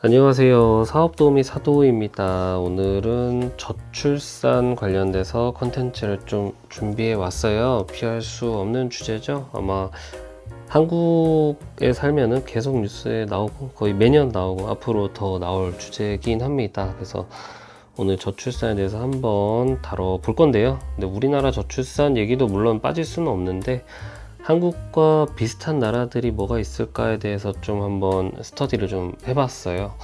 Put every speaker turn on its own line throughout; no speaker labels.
안녕하세요. 사업도우미 사도우입니다. 오늘은 저출산 관련돼서 컨텐츠를 좀 준비해 왔어요. 피할 수 없는 주제죠. 아마 한국에 살면은 계속 뉴스에 나오고 거의 매년 나오고 앞으로 더 나올 주제이긴 합니다. 그래서 오늘 저출산에 대해서 한번 다뤄볼 건데요. 근데 우리나라 저출산 얘기도 물론 빠질 수는 없는데 한국과 비슷한 나라들이 뭐가 있을까에 대해서 좀 한번 스터디를 좀 해봤어요.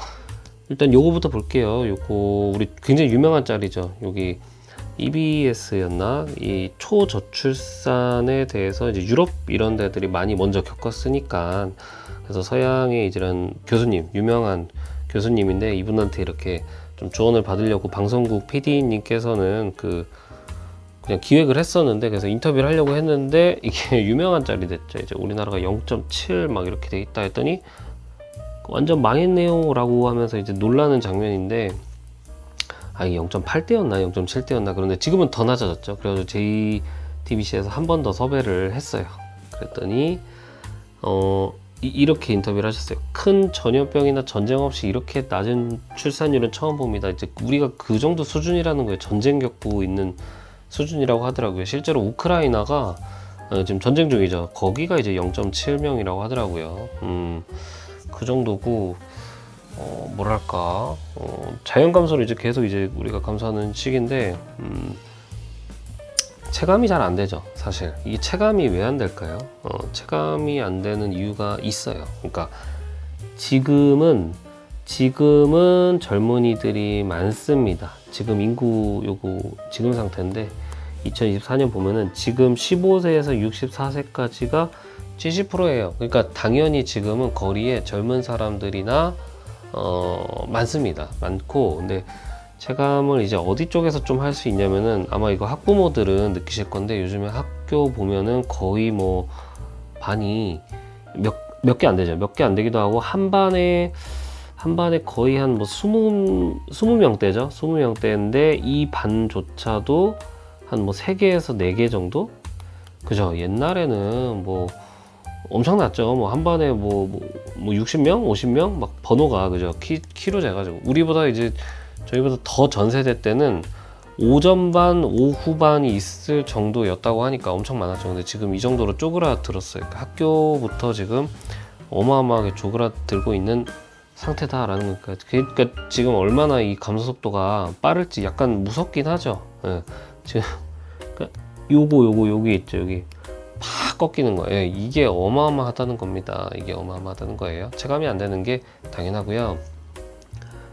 일단 요거부터 볼게요. 요거 우리 굉장히 유명한 짤이죠. 여기 EBS였나? 이 초저출산에 대해서 이제 유럽 이런 데들이 많이 먼저 겪었으니까, 그래서 서양의 이런 교수님, 유명한 교수님인데 이분한테 이렇게 좀 조언을 받으려고 방송국 PD님께서는 그냥 기획을 했었는데, 그래서 인터뷰를 하려고 했는데 이게 유명한 짤이 됐죠. 이제 우리나라가 0.7 막 이렇게 돼 있다 했더니 완전 망했네요 라고 하면서 이제 놀라는 장면인데, 이게 0.8대였나 0.7대였나. 그런데 지금은 더 낮아졌죠. 그래서 JTBC에서 한 번 더 섭외를 했어요. 그랬더니 이렇게 인터뷰를 하셨어요. 큰 전염병이나 전쟁 없이 이렇게 낮은 출산율은 처음 봅니다. 이제 우리가 그 정도 수준이라는 거예요. 전쟁 겪고 있는 수준이라고 하더라고요. 실제로 우크라이나가 지금 전쟁 중이죠. 거기가 이제 0.7명이라고 하더라고요. 그 정도고, 뭐랄까, 자연 감소를 이제 계속 이제 우리가 감소하는 시기인데, 체감이 잘 안 되죠. 사실 이게 체감이 왜 안 될까요? 체감이 안 되는 이유가 있어요. 그러니까 지금은 젊은이들이 많습니다. 지금 인구 요거 지금 상태인데 2024년 보면은 지금 15세에서 64세까지가 70%예요. 그러니까 당연히 지금은 거리에 젊은 사람들이나 많습니다. 많고, 근데 체감을 이제 어디 쪽에서 좀 할 수 있냐면은, 아마 이거 학부모들은 느끼실 건데 요즘에 학교 보면은 거의 뭐 반이 몇 개 안 되죠. 몇 개 안 되기도 하고 한 반에 거의 한 뭐 20명대죠. 20명대인데 이 반조차도 한 뭐 3개에서 4개 정도? 그죠? 옛날에는 뭐 엄청났죠. 뭐 한 반에 뭐 60명, 50명 막 번호가, 그죠? 키로 재가지고 저희보다 더 전세대 때는 오전반, 오후반이 있을 정도였다고 하니까 엄청 많았죠. 근데 지금 이 정도로 쪼그라들었어요. 그러니까 학교부터 지금 어마어마하게 쪼그라들고 있는 상태다라는 거니까. 그러니까 지금 얼마나 이 감소 속도가 빠를지 약간 무섭긴 하죠. 예. 지금 그러니까 여기 있죠. 여기 팍 꺾이는 거예요. 이게 어마어마하다는 겁니다. 이게 어마어마하다는 거예요. 체감이 안 되는 게 당연하고요.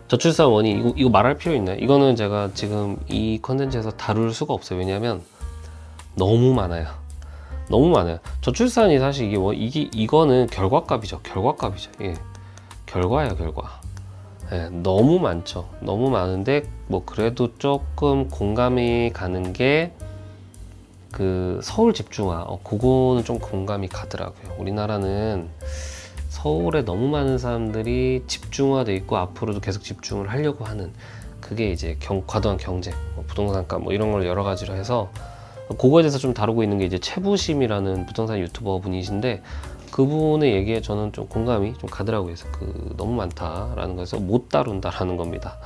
저출산 원인, 이거 말할 필요 있나요? 이거는 제가 지금 이 컨텐츠에서 다룰 수가 없어요. 왜냐하면 너무 많아요. 너무 많아요. 저출산이 사실 이거는 결과값이죠. 예. 결과예요, 결과. 예, 너무 많죠. 너무 많은데 뭐 그래도 조금 공감이 가는 게 서울 집중화. 그거는 좀 공감이 가더라고요. 우리나라는 서울에 너무 많은 사람들이 집중화돼 있고 앞으로도 계속 집중을 하려고 하는, 그게 이제 과도한 경쟁, 부동산가 이런 걸 여러 가지로 해서 그거에 대해서 좀 다루고 있는 게 이제 최부심이라는 부동산 유튜버 분이신데, 그분의 얘기에 저는 좀 공감이 좀 가더라고요. 그래서 너무 많다라는 거에서 못 다룬다라는 겁니다.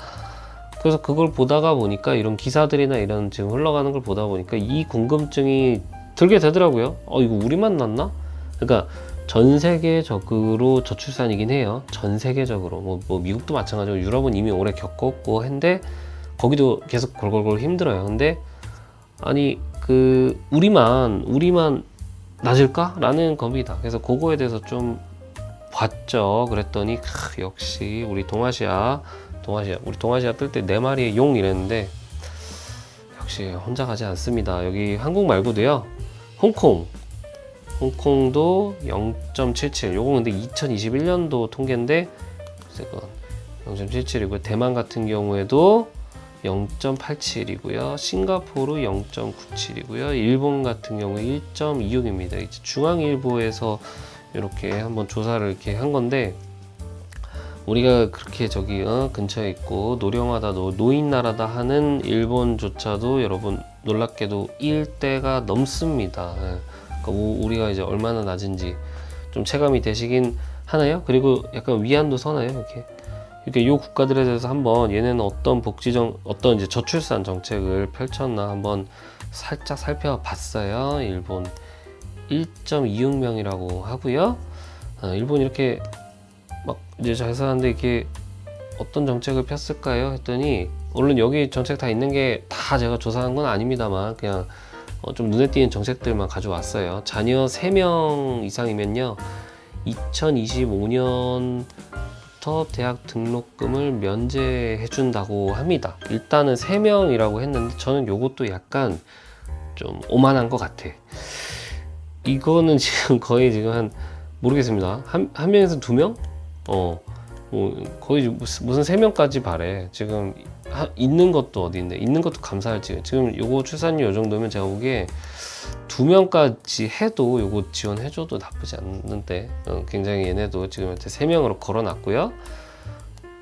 그래서 그걸 보다가 보니까 이런 기사들이나 이런 지금 흘러가는 걸 보다 보니까 이 궁금증이 들게 되더라고요. 이거 우리만 났나? 그러니까 전 세계적으로 저출산이긴 해요. 전 세계적으로 뭐 미국도 마찬가지고 유럽은 이미 오래 겪었고 했는데 거기도 계속 골골골 힘들어요. 근데 아니 우리만 낮을까? 라는 겁니다. 그래서 그거에 대해서 좀 봤죠. 그랬더니 역시 우리 동아시아 뜰 때 4마리의 용 이랬는데 역시 혼자 가지 않습니다. 여기 한국 말고도요. 홍콩도 0.77. 요거 근데 2021년도 통계인데 0.77이고요. 대만 같은 경우에도 0.87이고요. 싱가포르 0.97이고요. 일본 같은 경우에 1.26입니다. 이제 중앙일보에서 이렇게 한번 조사를 이렇게 한 건데, 우리가 그렇게 근처에 있고 노령하다, 노인나라다 하는 일본조차도 여러분 놀랍게도 1대가 넘습니다. 그러니까 우리가 이제 얼마나 낮은지 좀 체감이 되시긴 하나요? 그리고 약간 위안도 서나요? 이렇게 그러니까 이 국가들에 대해서 한번 얘네는 어떤 어떤 이제 저출산 정책을 펼쳤나 한번 살짝 살펴봤어요. 일본 1.26명이라고 하고요. 일본 이렇게 막 이제 잘 사는데 이렇게 어떤 정책을 폈을까요? 했더니 물론 여기 정책 다 있는 게 다 제가 조사한 건 아닙니다만 그냥 좀 눈에 띄는 정책들만 가져왔어요. 자녀 3명 이상이면요 2025년부터 대학 등록금을 면제해 준다고 합니다. 일단은 3명이라고 했는데 저는 요것도 약간 좀 오만한 것 같아. 이거는 지금 거의 지금 한 모르겠습니다. 한 명에서 2명? 뭐 거의 무슨 3명까지 바래. 지금 있는 것도 어디 있는데 있는 것도 감사할지. 지금 요거 출산율 요 정도면 제가 보기에 2명까지 해도 요거 지원해줘도 나쁘지 않는데 굉장히 얘네도 지금 현재 3명으로 걸어놨고요.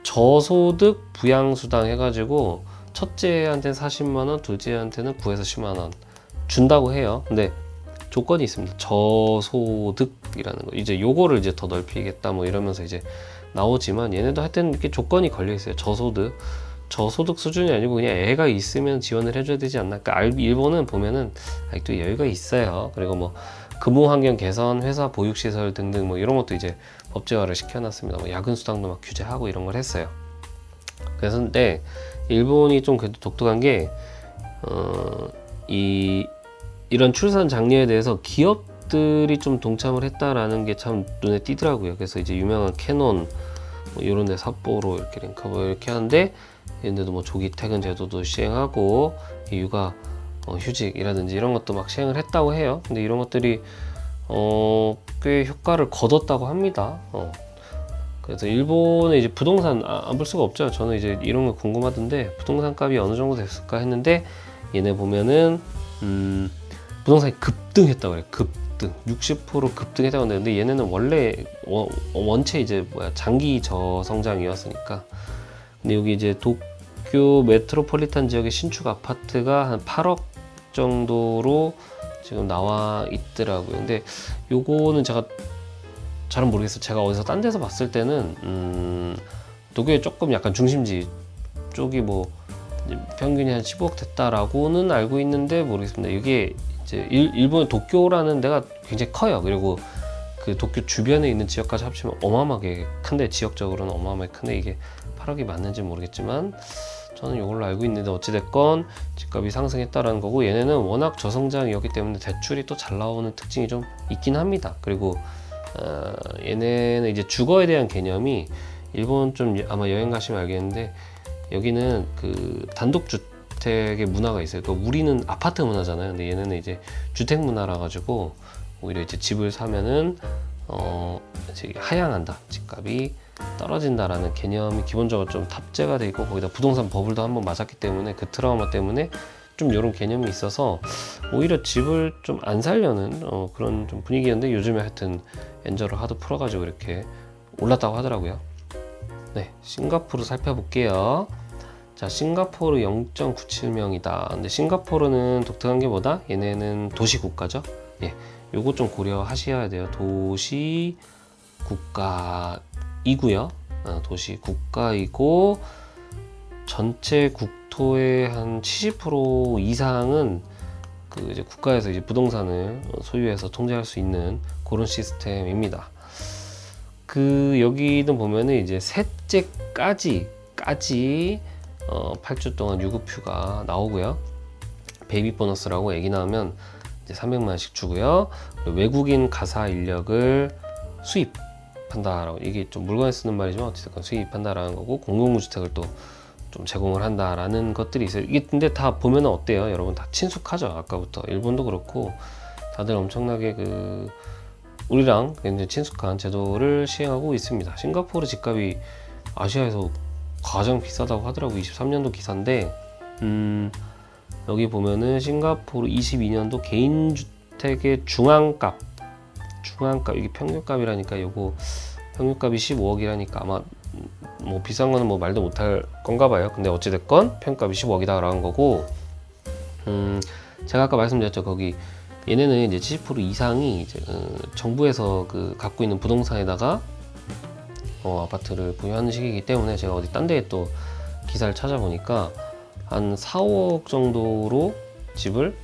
저소득 부양수당 해가지고 첫째한테는 40만원, 둘째한테는 9에서 10만원 준다고 해요. 근데 조건이 있습니다. 저소득이라는 거. 이제 요거를 이제 더 넓히겠다 뭐 이러면서 이제 나오지만 얘네도 하여튼 이렇게 조건이 걸려 있어요. 저소득 수준이 아니고 그냥 애가 있으면 지원을 해줘야 되지 않나. 그러니까 일본은 보면은 아직도 여유가 있어요. 그리고 뭐 근무 환경 개선, 회사 보육 시설 등등 뭐 이런 것도 이제 법제화를 시켜놨습니다. 뭐 야근 수당도 막 규제하고 이런 걸 했어요. 그래서 근데 일본이 좀 그래도 독특한 게 이런 출산 장려에 대해서 기업들이 좀 동참을 했다라는 게 참 눈에 띄더라고요. 그래서 이제 유명한 캐논 뭐 이런 데 삿포로 이렇게 랭카버 이렇게 하는데 얘네도 뭐 조기 퇴근 제도도 시행하고 육아 휴직이라든지 이런 것도 막 시행을 했다고 해요. 근데 이런 것들이 꽤 효과를 거뒀다고 합니다. 그래서 일본의 이제 부동산 안 볼 수가 없죠. 저는 이제 이런 거 궁금하던데 부동산 값이 어느 정도 됐을까 했는데 얘네 보면은 부동산이 급등했다고 그래요. 급등 60% 급등했다고 하는데 근데 얘네는 원래 원체 이제 장기 저성장이었으니까. 근데 여기 이제 도쿄 메트로폴리탄 지역의 신축 아파트가 한 8억 정도로 지금 나와 있더라고요. 근데 요거는 제가 잘은 모르겠어요. 제가 어디서 딴 데서 봤을 때는 도쿄에 조금 약간 중심지 쪽이 뭐 평균이 한 15억 됐다라고는 알고 있는데 모르겠습니다. 이게 이제 일본의 도쿄라는 데가 굉장히 커요. 그리고 그 도쿄 주변에 있는 지역까지 합치면 어마어마하게 큰데 지역적으로는 어마어마하게 큰데 이게 8억이 맞는지 모르겠지만 저는 이걸로 알고 있는데 어찌됐건 집값이 상승했다라는 거고 얘네는 워낙 저성장이었기 때문에 대출이 또 잘 나오는 특징이 좀 있긴 합니다. 그리고 얘네는 이제 주거에 대한 개념이 일본 좀 아마 여행 가시면 알겠는데 여기는 그 단독주택의 문화가 있어요. 그러니까 우리는 아파트 문화잖아요. 근데 얘네는 이제 주택 문화라 가지고 오히려 이제 집을 사면은 이제 하향한다. 집값이 떨어진다라는 개념이 기본적으로 좀 탑재가 돼 있고 거기다 부동산 버블도 한번 맞았기 때문에 그 트라우마 때문에 좀 이런 개념이 있어서 오히려 집을 좀 안 살려는 그런 좀 분위기였는데 요즘에 하여튼 엔저를 하도 풀어가지고 이렇게 올랐다고 하더라고요. 네, 싱가포르 살펴볼게요. 자, 싱가포르 0.97명이다. 근데 싱가포르는 독특한 게 뭐다? 얘네는 도시 국가죠. 예, 요거 좀 고려하셔야 돼요. 도시 국가이고요. 도시 국가이고 전체 국토의 한 70% 이상은 그 이제 국가에서 이제 부동산을 소유해서 통제할 수 있는 그런 시스템입니다. 그 여기는 보면은 이제 셋째까지 8주 동안 유급휴가 나오고요. 베이비 보너스라고 애기 낳으면 이제 300만원씩 주고요. 외국인 가사 인력을 수입한다라고 이게 좀 물건에 쓰는 말이지만 어쨌든 수입한다라는 거고 공공주택을 또 좀 제공을 한다라는 것들이 있어요. 이게 근데 다 보면은 어때요? 여러분 다 친숙하죠? 아까부터 일본도 그렇고 다들 엄청나게 그 우리랑 굉장히 친숙한 제도를 시행하고 있습니다. 싱가포르 집값이 아시아에서 가장 비싸다고 하더라고요. 23년도 기사인데 여기 보면은 싱가포르 22년도 개인주택의 중앙값 이게 평균값이라니까 요거 평균값이 15억이라니까 아마 뭐 비싼 거는 뭐 말도 못할 건가 봐요. 근데 어찌됐건 평값이 15억이다 라는 거고 제가 아까 말씀드렸죠. 거기 얘네는 이제 70% 이상이 이제 정부에서 그 갖고 있는 부동산에다가 아파트를 보유하는 시기이기 때문에 제가 어디 딴 데에 또 기사를 찾아보니까 한 4, 5억 정도로 집을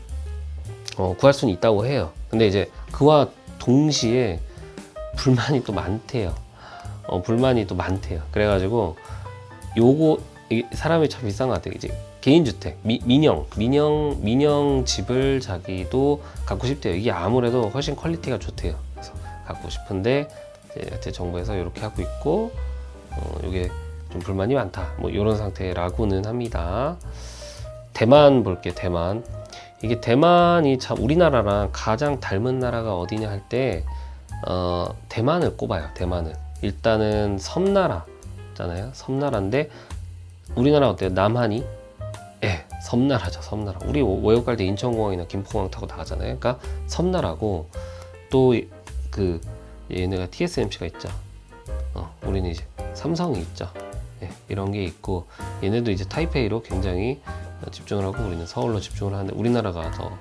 구할 수는 있다고 해요. 근데 이제 그와 동시에 불만이 또 많대요. 불만이 또 많대요. 그래가지고 요거 사람이 참 비싼 것 같아요. 이제 개인주택, 민영 집을 자기도 갖고 싶대요. 이게 아무래도 훨씬 퀄리티가 좋대요. 그래서 갖고 싶은데 이제 정부에서 이렇게 하고 있고 이게 좀 불만이 많다. 뭐 이런 상태라고는 합니다. 대만 볼게. 대만. 이게 대만이 참 우리나라랑 가장 닮은 나라가 어디냐 할 때 대만을 꼽아요. 대만을. 일단은 섬나라잖아요. 섬나라인데 우리나라 어때요? 남한이? 예, 섬나라죠. 섬나라. 우리 외국 갈 때 인천공항이나 김포공항 타고 나가잖아요. 그러니까 섬나라고 또 그 얘네가 TSMC가 있죠. 우리는 이제 삼성이 있죠. 예, 이런 게 있고 얘네도 이제 타이페이로 굉장히 집중을 하고 우리는 서울로 집중을 하는데 우리나라가 더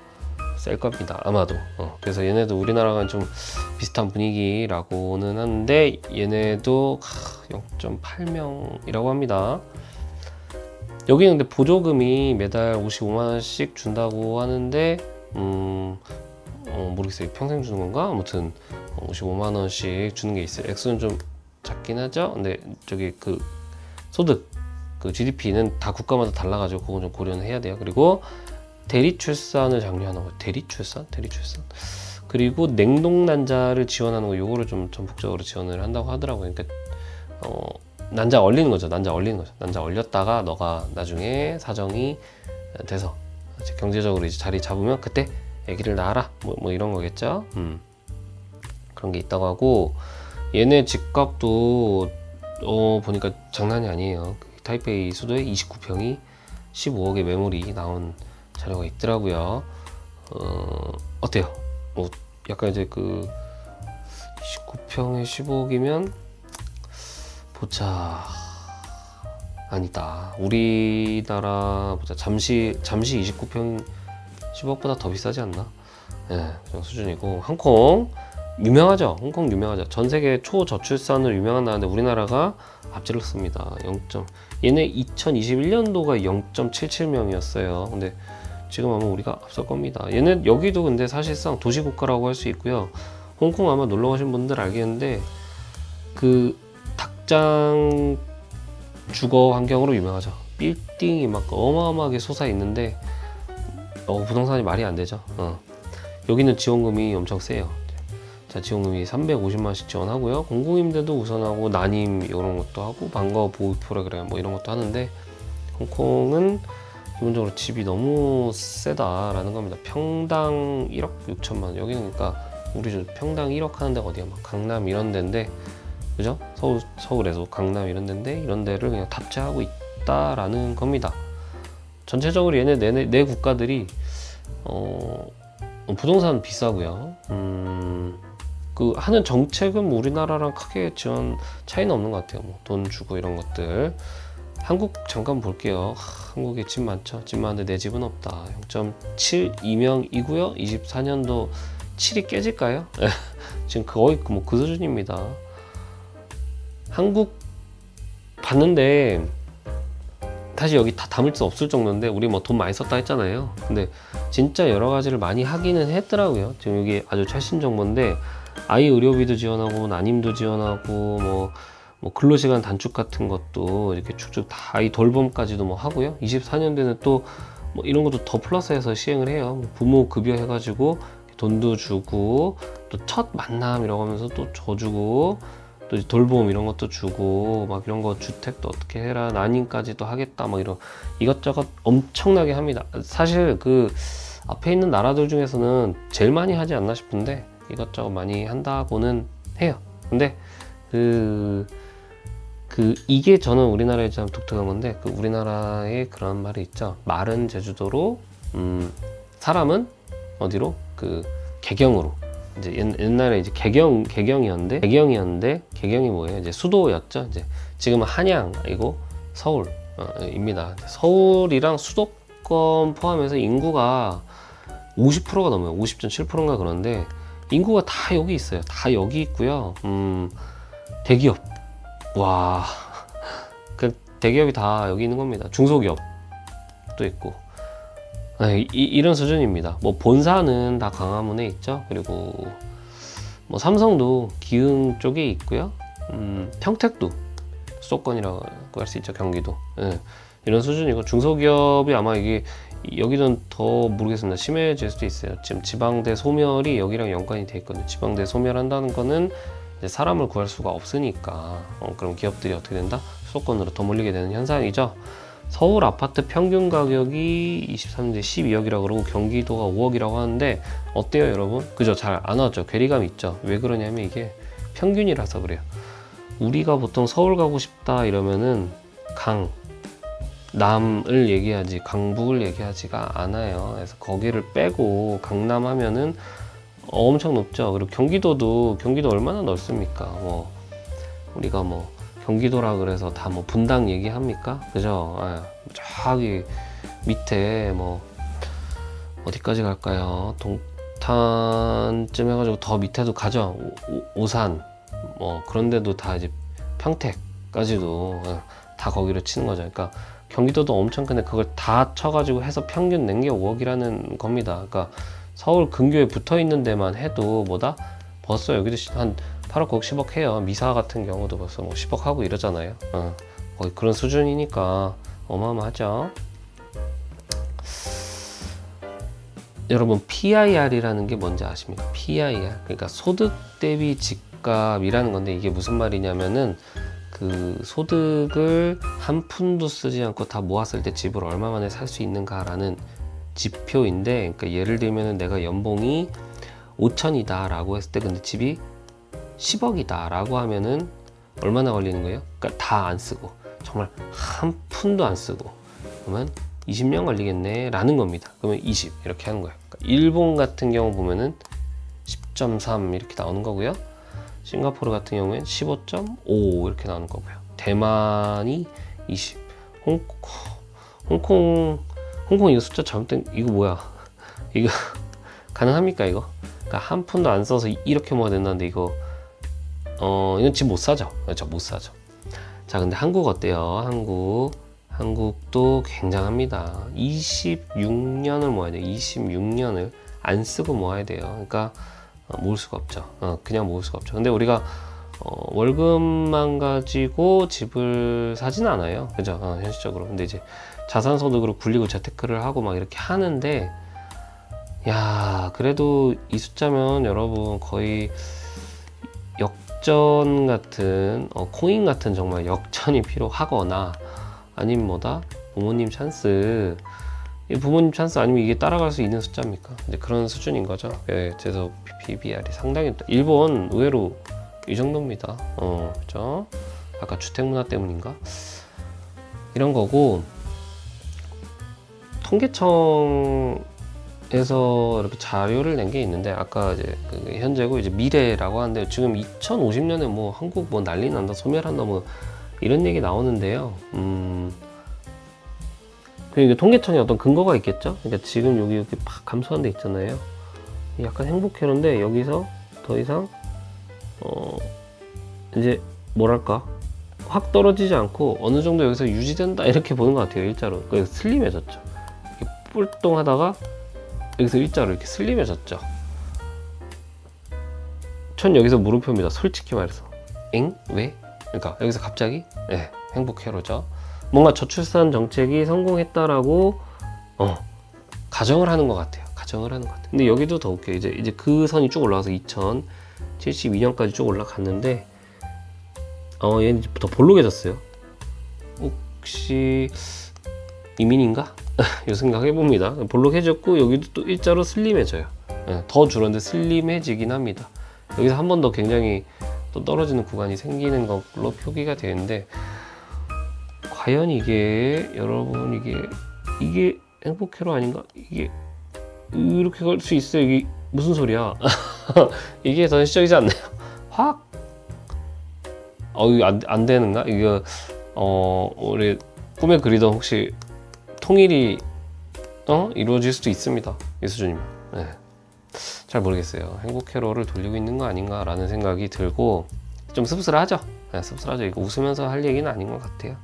셀 겁니다. 아마도. 그래서 얘네도 우리나라랑 좀 비슷한 분위기라고는 하는데 얘네도 0.8명이라고 합니다. 여기는 근데 보조금이 매달 55만 원씩 준다고 하는데 모르겠어요. 평생 주는 건가? 아무튼 55만 원씩 주는 게 있어요. 액수는 좀 작긴 하죠. 근데 저기 그 소득 그 GDP는 다 국가마다 달라가지고 그건 좀 고려는 해야 돼요. 그리고 대리출산을 장려하는 거. 대리출산? 그리고 냉동난자를 지원하는 거. 요거를 좀 전폭적으로 지원을 한다고 하더라고요. 그러니까 난자 얼리는 거죠. 난자 얼렸다가 너가 나중에 사정이 돼서 경제적으로 이제 자리 잡으면 그때 아기를 낳아라. 뭐 이런 거겠죠. 그런 게 있다고 하고 얘네 집값도 보니까 장난이 아니에요. 타이페이 수도에 29평이 15억의 매물이 나온 자료가 있더라고요. 어때요? 약간 이제 그 29평에 15억이면 보자. 아니다. 우리나라 보자. 잠시 29평 10억보다 더 비싸지 않나? 예, 그 수준이고 홍콩 유명하죠. 홍콩 유명하죠. 전 세계 초저출산으로 유명한 나라인데 우리나라가 앞질렀습니다. 얘네 2021년도가 0.77명이었어요. 근데 지금 아마 우리가 앞설 겁니다. 얘네 여기도 근데 사실상 도시국가라고 할 수 있고요. 홍콩 아마 놀러 가신 분들 알겠는데 그 닭장 주거 환경으로 유명하죠. 빌딩이 막 어마어마하게 솟아 있는데 부동산이 말이 안 되죠. 여기는 지원금이 엄청 세요. 자, 지원금이 350만 원씩 지원하고요. 공공임대도 우선하고 난임 이런 것도 하고 방과 보호 프로그램 뭐 이런 것도 하는데 홍콩은 기본적으로 집이 너무 세다라는 겁니다. 평당 1억 6천만 원. 여기는 그러니까 우리 평당 1억 하는 데가 어디야? 막 강남 이런 데인데 그죠? 서울에서 강남 이런 데인데 이런 데를 그냥 탑재하고 있다라는 겁니다. 전체적으로 얘네 네 국가들이 부동산 비싸고요. 그 하는 정책은 우리나라랑 크게 지원 차이는 없는 것 같아요. 뭐 돈 주고 이런 것들. 한국 잠깐 볼게요. 한국에 집 많죠. 집 많은데 내 집은 없다. 0.72명이고요. 24년도 7이 깨질까요? 지금 거의 그 수준입니다. 한국 봤는데 사실 여기 다 담을 수 없을 정도인데 우리 뭐 돈 많이 썼다 했잖아요. 근데 진짜 여러 가지를 많이 하기는 했더라고요. 지금 여기 아주 최신 정보인데 아이 의료비도 지원하고 난임도 지원하고 뭐 근로시간 단축 같은 것도 이렇게 쭉쭉 다 이 돌봄까지도 뭐 하고요. 24년도에는 또 뭐 이런 것도 더 플러스해서 시행을 해요. 부모 급여 해가지고 돈도 주고 또 첫 만남이라고 하면서 또 줘주고 또 돌봄 이런 것도 주고 막 이런 거 주택도 어떻게 해라 난임까지도 하겠다 막 이런 이것저것 엄청나게 합니다. 사실 그 앞에 있는 나라들 중에서는 제일 많이 하지 않나 싶은데 이것저것 많이 한다고는 해요. 근데 이게 저는 우리나라에 참 독특한 건데 우리나라에 그런 말이 있죠. 말은 제주도로 사람은 어디로? 개경으로. 이제 옛날에 이제 개경이었는데 개경이 뭐예요? 이제 수도였죠. 이제 지금은 한양이고 서울입니다. 서울이랑 수도권 포함해서 인구가 50%가 넘어요. 50.7%인가 그런데 인구가 다 여기 있어요. 다 여기 있고요. 대기업 와, 그 대기업이 다 여기 있는 겁니다. 중소기업도 있고. 이런 수준입니다. 뭐 본사는 다 광화문에 있죠. 그리고 뭐 삼성도 기흥 쪽에 있고요. 평택도 수도권이라고 할 수 있죠. 경기도. 이런 수준이고 중소기업이 아마 이게 여기는 더 모르겠습니다. 심해질 수도 있어요. 지금 지방대 소멸이 여기랑 연관이 돼 있거든요. 지방대 소멸한다는 거는 이제 사람을 구할 수가 없으니까 그럼 기업들이 어떻게 된다? 수도권으로 더 몰리게 되는 현상이죠. 서울 아파트 평균 가격이 23년도에 12억이라고 그러고 경기도가 5억이라고 하는데 어때요 여러분? 그죠? 잘 안 왔죠? 괴리감 있죠? 왜 그러냐면 이게 평균이라서 그래요. 우리가 보통 서울 가고 싶다 이러면은 강남을 얘기하지 강북을 얘기하지가 않아요. 그래서 거기를 빼고 강남 하면은 엄청 높죠. 그리고 경기도 얼마나 넓습니까? 뭐 우리가 뭐 경기도라 그래서 다 뭐 분당 얘기합니까? 그죠? 저기 밑에 뭐 어디까지 갈까요? 동탄쯤 해가지고 더 밑에도 가죠. 오산 뭐 그런데도 다 이제 평택까지도 다 거기로 치는 거죠. 그러니까 경기도도 엄청 큰데 그걸 다 쳐가지고 해서 평균 낸 게 5억이라는 겁니다. 그러니까 서울 근교에 붙어 있는 데만 해도 뭐다? 벌써 여기도 한 8억, 9억, 10억 해요. 미사 같은 경우도 벌써 뭐 10억 하고 이러잖아요. 거의 그런 수준이니까 어마어마하죠. 여러분 PIR이라는 게 뭔지 아십니까? PIR 그러니까 소득 대비 집값이라는 건데 이게 무슨 말이냐면은 그 소득을 한 푼도 쓰지 않고 다 모았을 때 집을 얼마 만에 살 수 있는가라는 지표인데, 그러니까 예를 들면 내가 연봉이 5천이다 라고 했을 때 근데 집이 10억이다 라고 하면은 얼마나 걸리는 거예요? 그러니까 다 안 쓰고 정말 한 푼도 안 쓰고 그러면 20년 걸리겠네 라는 겁니다. 그러면 20 이렇게 하는 거예요. 그러니까 일본 같은 경우 보면은 10.3 이렇게 나오는 거고요. 싱가포르 같은 경우엔 15.5 이렇게 나오는 거고요. 대만이 20. 홍콩 이거 숫자 잘못된 이거 뭐야? 이거 가능합니까 이거? 그러니까 한 푼도 안 써서 이렇게 모아야 된다는데 이거 이건 집 못 사죠. 그렇죠, 못 사죠. 자, 근데 한국 어때요? 한국도 굉장합니다. 26년을 모아야 돼요. 26년을 안 쓰고 모아야 돼요. 그러니까 모을 수가 없죠. 그냥 모을 수가 없죠. 근데 우리가 월급만 가지고 집을 사진 않아요. 그죠? 현실적으로. 근데 이제 자산소득으로 굴리고 재테크를 하고 막 이렇게 하는데, 야, 그래도 이 숫자면 여러분 거의 역전 같은, 코인 같은 정말 역전이 필요하거나, 아니면 뭐다? 부모님 찬스. 부모님 찬스 아니면 이게 따라갈 수 있는 숫자입니까? 이제 그런 수준인 거죠. 예, 그래서 PBR이 상당히, 일본 의외로 이 정도입니다. 그죠? 아까 주택 문화 때문인가? 이런 거고, 통계청에서 이렇게 자료를 낸 게 있는데, 아까 이제 현재고 이제 미래라고 하는데, 지금 2050년에 뭐 한국 뭐 난리 난다, 소멸한다, 뭐 이런 얘기 나오는데요. 그러니까 통계청에 어떤 근거가 있겠죠? 그러니까 지금 여기 팍 감소한 데 있잖아요. 약간 행복회로인데 여기서 더 이상 이제 뭐랄까 확 떨어지지 않고 어느 정도 여기서 유지된다 이렇게 보는 것 같아요. 일자로. 그러니까 슬림해졌죠. 이렇게 뿔똥하다가 여기서 일자로 이렇게 슬림해졌죠. 전 여기서 물음표입니다. 솔직히 말해서. 엥? 왜? 그러니까 여기서 갑자기 네, 행복회로죠. 뭔가 저출산 정책이 성공했다라고 가정을 하는 것 같아요. 근데 여기도 더 웃겨요. 이제 그 선이 쭉 올라가서 2072년까지 쭉 올라갔는데 얘는 더 볼록해졌어요. 혹시 이민인가? 이 생각 해봅니다. 볼록해졌고 여기도 또 일자로 슬림해져요. 더 줄었는데 슬림해지긴 합니다. 여기서 한 번 더 굉장히 또 떨어지는 구간이 생기는 걸로 표기가 되는데, 과연 이게 여러분 이게 행복회로 아닌가? 이게 이렇게 갈 수 있어요? 이게 무슨 소리야? 이게 더 현실적이지 않나요? 확 이거 안 되는가? 이거 우리 꿈에 그리던 혹시 통일이 이루어질 수도 있습니다. 이 수준이면. 네. 잘 모르겠어요. 행복회로를 돌리고 있는 거 아닌가 라는 생각이 들고 좀 씁쓸하죠. 씁쓸하죠. 이거 웃으면서 할 얘기는 아닌 것 같아요.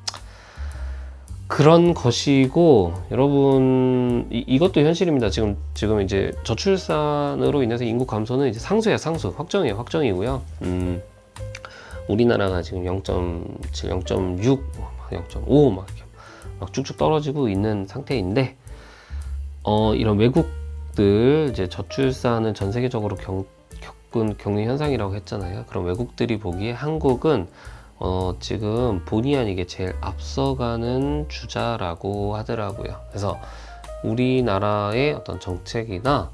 그런 것이고, 여러분, 이것도 현실입니다. 지금 이제 저출산으로 인해서 인구 감소는 이제 상수예요, 상수. 확정이고요. 우리나라가 지금 0.7, 0.6, 0.5 막 쭉쭉 떨어지고 있는 상태인데, 이런 외국들, 이제 저출산은 전 세계적으로 겪은 격리 현상이라고 했잖아요. 그럼 외국들이 보기에 한국은 지금 본의 아니게 제일 앞서가는 주자라고 하더라고요. 그래서 우리나라의 어떤 정책이나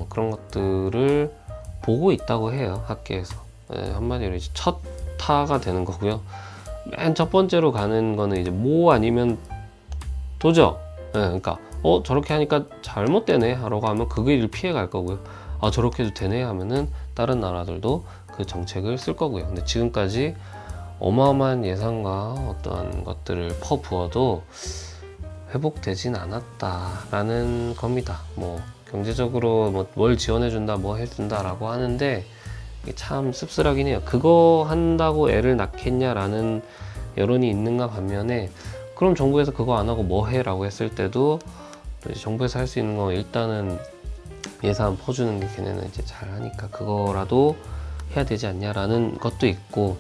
그런 것들을 보고 있다고 해요, 학계에서. 한마디로 이제 첫 타가 되는 거고요. 맨 첫 번째로 가는 거는 이제 뭐 아니면 도죠. 그러니까 저렇게 하니까 잘못되네 라고 하면 그 길을 피해 갈 거고요. 저렇게 해도 되네 하면은 다른 나라들도 그 정책을 쓸 거고요. 근데 지금까지 어마어마한 예산과 어떤 것들을 퍼부어도 회복되진 않았다라는 겁니다. 뭐 경제적으로 뭘 지원해준다, 뭐 해준다라고 하는데 이게 참 씁쓸하긴 해요. 그거 한다고 애를 낳겠냐라는 여론이 있는가 반면에, 그럼 정부에서 그거 안 하고 뭐 해라고 했을 때도 또 이제 정부에서 할 수 있는 거 일단은 예산 퍼주는 게 걔네는 이제 잘 하니까 그거라도 해야 되지 않냐라는 것도 있고,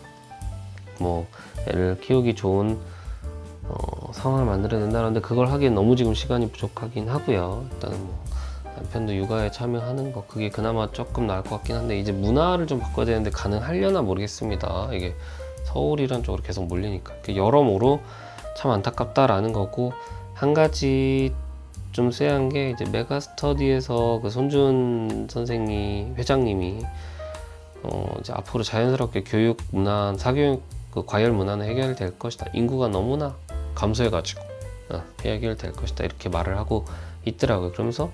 뭐 애를 키우기 좋은 상황을 만들어야 된다는데 그걸 하기엔 너무 지금 시간이 부족하긴 하고요. 일단은 뭐 남편도 육아에 참여하는 거, 그게 그나마 조금 나을 것 같긴 한데, 이제 문화를 좀 바꿔야 되는데 가능하려나 모르겠습니다. 이게 서울이란 쪽으로 계속 몰리니까. 여러모로 참 안타깝다라는 거고, 한 가지 좀 쎄한 게 이제 메가스터디에서 그 손준 회장님이 이제 앞으로 자연스럽게 교육 문화, 사교육 그 과열 문화는 해결될 것이다. 인구가 너무나 감소해가지고 해결될 것이다. 이렇게 말을 하고 있더라고요. 그러면서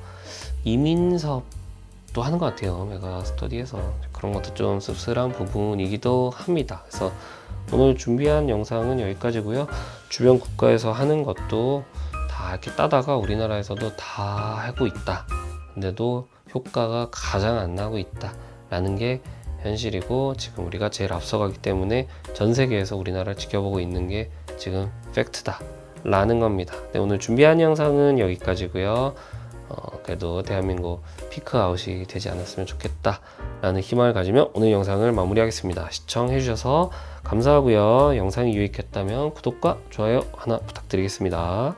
이민 사업도 하는 것 같아요. 메가스터디에서. 그런 것도 좀 씁쓸한 부분이기도 합니다. 그래서 오늘 준비한 영상은 여기까지고요. 주변 국가에서 하는 것도 다 이렇게 따다가 우리나라에서도 다 하고 있다. 근데도 효과가 가장 안 나고 있다. 라는 게 현실이고, 지금 우리가 제일 앞서가기 때문에 전 세계에서 우리나라를 지켜보고 있는 게 지금 팩트다 라는 겁니다. 네, 오늘 준비한 영상은 여기까지고요. 그래도 대한민국 피크아웃이 되지 않았으면 좋겠다 라는 희망을 가지며 오늘 영상을 마무리하겠습니다. 시청해 주셔서 감사하고요. 영상이 유익했다면 구독과 좋아요 하나 부탁드리겠습니다.